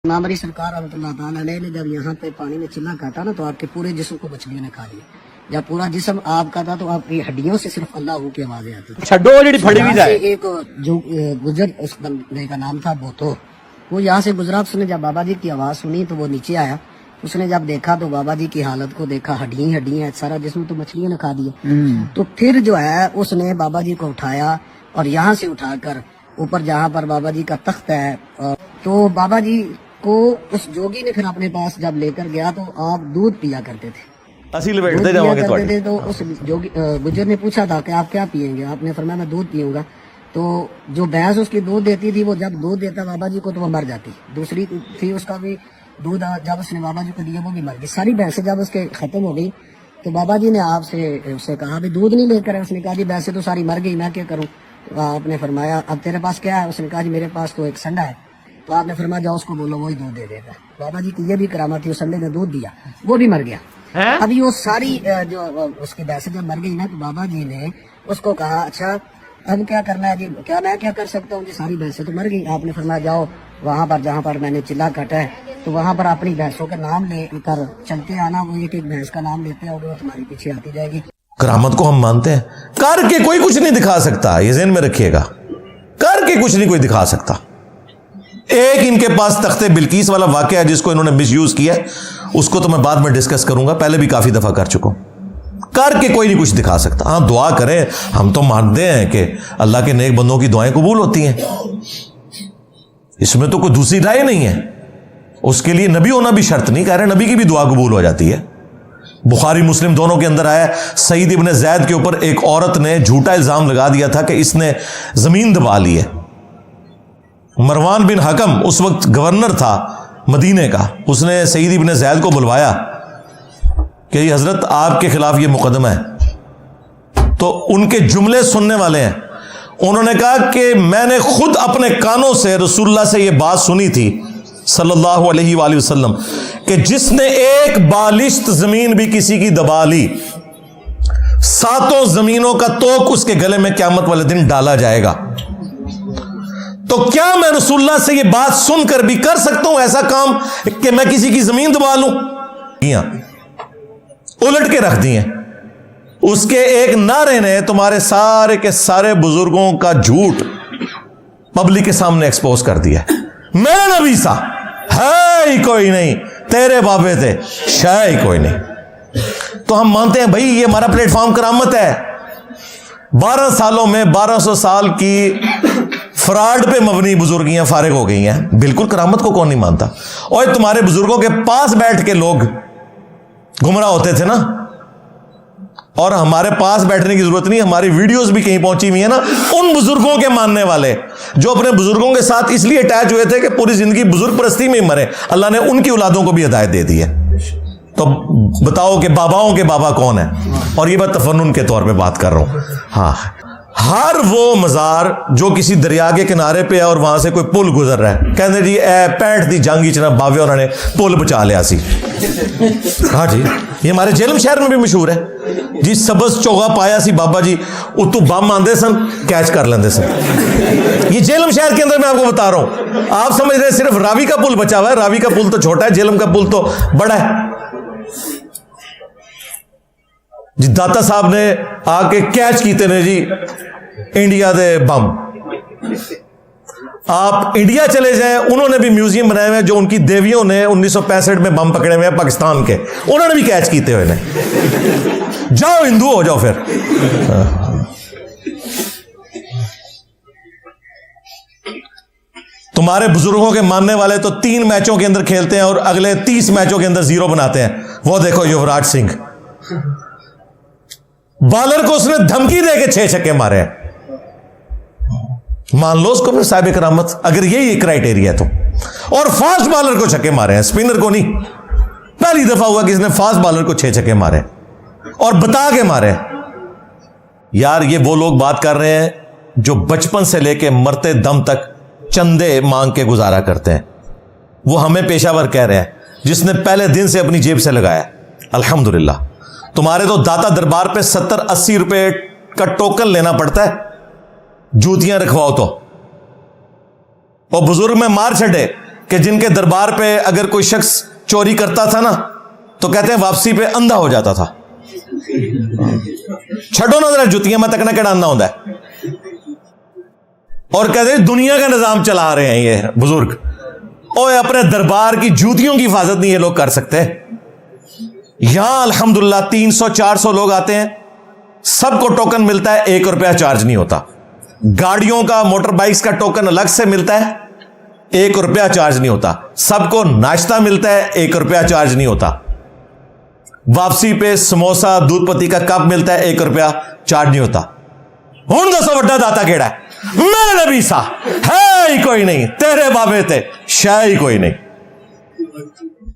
नामरी सरकार रहमतुल्लाह ताला अलैह ने जब यहाँ पे पानी में चिल्ला काटा ना तो आपके पूरे जिस्म को मछलियों ने खा लिया। जब पूरा जिस्म आपका था तो आपकी हड्डियों से सिर्फ अल्लाह की आवाजें आती थी। छड्डो जेडी फड़ी भी जाए। एक जो गुजर, उस बंदे का नाम था बोतो, वो यहाँ से गुजरा। उसने जब बाबा जी की आवाज सुनी तो वो नीचे आया। उसने जब देखा तो बाबा जी की हालत को देखा, हड्डियां सारा जिस्म तो मछलियों ने खा दिया। तो फिर जो है उसने बाबा जी को उठाया और यहाँ से उठाकर ऊपर जहाँ पर बाबा जी का तख्त है, तो बाबा जी को उस जोगी ने फिर अपने पास जब लेकर गया तो आप दूध पिया करते थे। ਅਸੀਂ दूध ਲਪੇਟਦੇ पिया ਜਾਵਾਂਗੇ करते ਤੁਹਾਡੇ। थे तो उस जोगी गुजर ने पूछा था कि आप क्या पियेंगे। आपने फरमाया मैं दूध पीऊंगा। तो जो भैंस उसकी दूध देती थी वो जब दूध देता बाबा जी को तो वो मर जाती। दूसरी थी उसका भी दूध जब उसने बाबा जी को दिया वो भी मर गई। सारी भैंसें जब उसके खत्म हो गई तो बाबा जी ने आपसे उससे कहा भी दूध नहीं लेकर है। उसने कहा जी भैंसें तो सारी मर गई, मैं क्या करूँ। तो आपने फरमाया अब तेरे पास क्या है। उसने कहा जी मेरे पास तो एक संडा है। तो आपने फरमाया जाओ उसको बोलो वही दूध दे देगा। बाबा जी की ये भी करामत थी, उस संडे ने दूध दिया, वो भी मर गया। अभी वो सारी जो उसकी भैंसें जब मर गई ना तो बाबा जी ने उसको कहा अच्छा अब क्या करना है जी, क्या मैं क्या कर सकता हूँ जी, सारी भैंसें तो मर गई। आपने फरमाया जाओ वहाँ पर जहाँ पर मैंने चिल्ला काटा है तो वहाँ पर अपनी भैंसों का नाम लेकर चलते आना। वो एक एक भैंस का नाम लेते हैं और वो तुम्हारी पीछे आती जाएगी। करामत को हम मानते हैं, करके कोई कुछ नहीं दिखा सकता, ये ज़हन में रखिएगा। करके कुछ नहीं कोई दिखा सकता। एक इनके पास तख्ते बिल्कीस वाला वाक़या है जिसको इन्होंने मिसयूज किया, उसको तो मैं बाद में डिस्कस करूंगा, पहले भी काफी दफा कर चुका हूं। करके कोई नहीं कुछ दिखा सकता। हाँ दुआ करें, हम तो मानते हैं कि अल्लाह के नेक बंदों की दुआएं कबूल होती हैं, इसमें तो कोई दूसरी राय नहीं है। उसके लिए नबी होना भी शर्त नहीं, कह रहे नबी की भी दुआ कबूल हो जाती है। बुखारी मुस्लिम दोनों के अंदर आया, सईद इब्न ज़ैद के ऊपर एक औरत ने झूठा इल्जाम लगा दिया था कि इसने जमीन दबा ली है। मरवान बिन हकम उस वक्त गवर्नर था मदीने का, उसने सईद इब्न ज़ैद को बुलवाया कि हजरत आपके खिलाफ ये मुकदमा है। तो उनके जुमले सुनने वाले हैं। उन्होंने कहा कि मैंने खुद अपने कानों से रसूलुल्लाह से ये बात सुनी थी सल्लल्लाहु अलैहि वसल्लम कि जिसने एक बालिश्त जमीन भी किसी की दबा ली, 7 जमीनों का तोक उसके गले में क़यामत वाले दिन डाला जाएगा। तो क्या मैं रसूलुल्लाह से ये बात सुनकर भी कर सकता हूं ऐसा काम कि मैं किसी की जमीन दबा लूं? उलट के रख दिए। उसके एक नारे ने तुम्हारे सारे के सारे बुजुर्गों का झूठ पब्लिक के सामने एक्सपोज कर दिया। मेरा नबी सा है ही कोई नहीं, तेरे बाबे थे शायद ही कोई नहीं। तो हम मानते हैं भाई ये हमारा प्लेटफॉर्म करामत है। 12 सालों में 1200 साल की फ्रॉड पे मबनी बुजुर्गियां फारिग हो गई हैं। बिल्कुल करामत को कौन नहीं मानता। और तुम्हारे बुजुर्गों के पास बैठ के लोग गुमराह होते थे ना, और हमारे पास बैठने की जरूरत नहीं, हमारी वीडियोस भी कहीं पहुंची हुई है ना, उन बुजुर्गों के मानने वाले जो अपने बुजुर्गों के साथ इसलिए अटैच हुए थे कि पूरी जिंदगी बुजुर्ग परस्ती में ही मरे। अल्लाह ने उनकी औलादों को भी हिदायत दे दी है। तो बताओ कि बाबाओं के बाबा कौन है। और ये बात तफन्नुन के तौर पे बात कर रहा हूं। हाँ, हर वो मजार जो किसी दरिया के किनारे पे है और वहां से कोई पुल गुजर रहा है, कहते जी 65 दी जंग च बावे उन्होंने पुल बचा लिया सी। हाँ जी, ये हमारे जेलम शहर में भी मशहूर है जी। सबज चौगा पाया सी बाबा जी, उतू बम आंदे सन, कैच कर लेंदे सन। ये जेलम शहर के अंदर मैं आपको बता रहा हूं। आप समझ रहे सिर्फ रावी का पुल बचा हुआ है। रावी का पुल तो छोटा है, जेलम का पुल तो बड़ा है जी। दाता साहब ने आके कैच कीते ने जी इंडिया दे बम। आप इंडिया चले जाएं, उन्होंने भी म्यूजियम बनाए हुए हैं जो उनकी देवियों ने 1965 में बम पकड़े हुए हैं पाकिस्तान के, उन्होंने भी कैच कीते हुए ने। जाओ हिंदू हो जाओ फिर। तुम्हारे बुजुर्गों के मानने वाले तो 3 मैचों के अंदर खेलते हैं और अगले 30 मैचों के अंदर 0 बनाते हैं। वो देखो युवराज सिंह, बॉलर को उसने धमकी दे के 6 छक्के मारे हैं। मान लो उसको फिर साहिब करामत, अगर यही क्राइटेरिया है तो। और फास्ट बॉलर को छक्के मारे हैं, स्पिनर को नहीं। पहली दफा हुआ कि इसने फास्ट बॉलर को 6 छक्के मारे और बता के मारे। यार ये वो लोग बात कर रहे हैं जो बचपन से लेके मरते दम तक चंदे मांग के गुजारा करते हैं। वो हमें पेशावर कह रहे हैं जिसने पहले दिन से अपनी जेब से लगाया। अल्हम्दुलिल्लाह, तुम्हारे तो दाता दरबार पे 70-80 रुपए का टोकन लेना पड़ता है जूतियां रखवाओ तो। और बुजुर्ग में मार छड़े کہ جن کے دربار پہ اگر کوئی شخص چوری کرتا تھا نا تو کہتے ہیں واپسی پہ اندھا ہو جاتا تھا. چھڈو نا ذرا جتیاں میں تکنا کہڑا اندھا ہوتا ہے. اور کہتے ہیں دنیا کا نظام چلا رہے ہیں یہ بزرگ. اوے اپنے دربار کی جوتیوں کی حفاظت نہیں یہ لوگ کر سکتے. یہاں الحمدللہ 300-400 لوگ آتے ہیں, سب کو ٹوکن ملتا ہے, 1 روپیہ چارج نہیں ہوتا. گاڑیوں کا موٹر بائکس کا ٹوکن الگ سے ملتا ہے, 1 روپیہ چارج نہیں ہوتا. سب کو ناشتہ ملتا ہے, 1 روپیہ چارج نہیں ہوتا. واپسی پہ سموسا دودھ پتی کا کپ ملتا ہے, 1 روپیہ چارج نہیں ہوتا. ہوں دسو وڈا داتا کیڑا ہے؟ میرے نبی سا ہے ہی کوئی نہیں, تیرے بابے تے شے ہی کوئی نہیں.